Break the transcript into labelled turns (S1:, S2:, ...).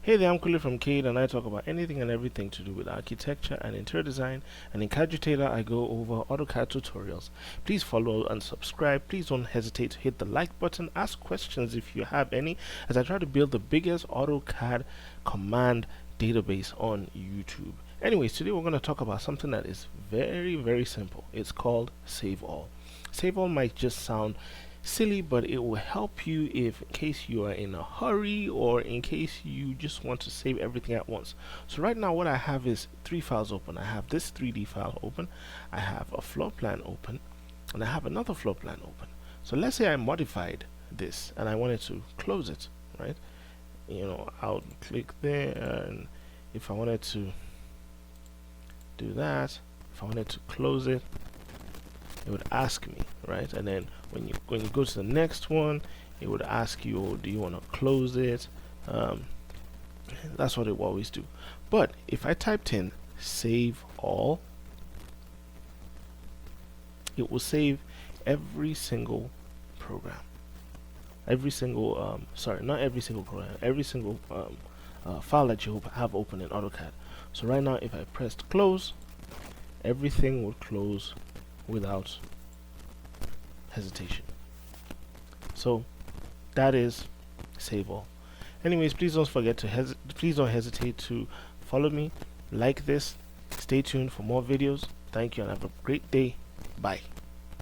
S1: Hey there, I'm Kuli from Cade, and I talk about anything and everything to do with architecture and interior design. And in Cagitator, I go over AutoCAD tutorials. Please follow and subscribe. Please don't hesitate to hit the like button. Ask questions if you have any, as I try to build the biggest AutoCAD command database on YouTube. Anyways, today we're going to talk about something that is very simple. It's called SaveAll. SaveAll might just sound silly, but it will help you if in case you are in a hurry or in case you just want to save everything at once. So right now what I have is three files open. I have this 3D file open, I have a floor plan open, and I have another floor plan open. So let's say I modified this and I wanted to close it, right? I'll click there, and if I wanted to do that, if I wanted to close it, it would ask me, right? And then when you go to the next one, it would ask you, oh, do you want to close it? That's what it will always do. But if I typed in save all, it will save every single program, every single sorry, not every single program, every single file that you have open in AutoCAD. So right now if I pressed close, everything would close without hesitation. So that is SaveAll. Anyways, please don't forget to please don't hesitate to follow me, like this, stay tuned for more videos. Thank you and have a great day. Bye.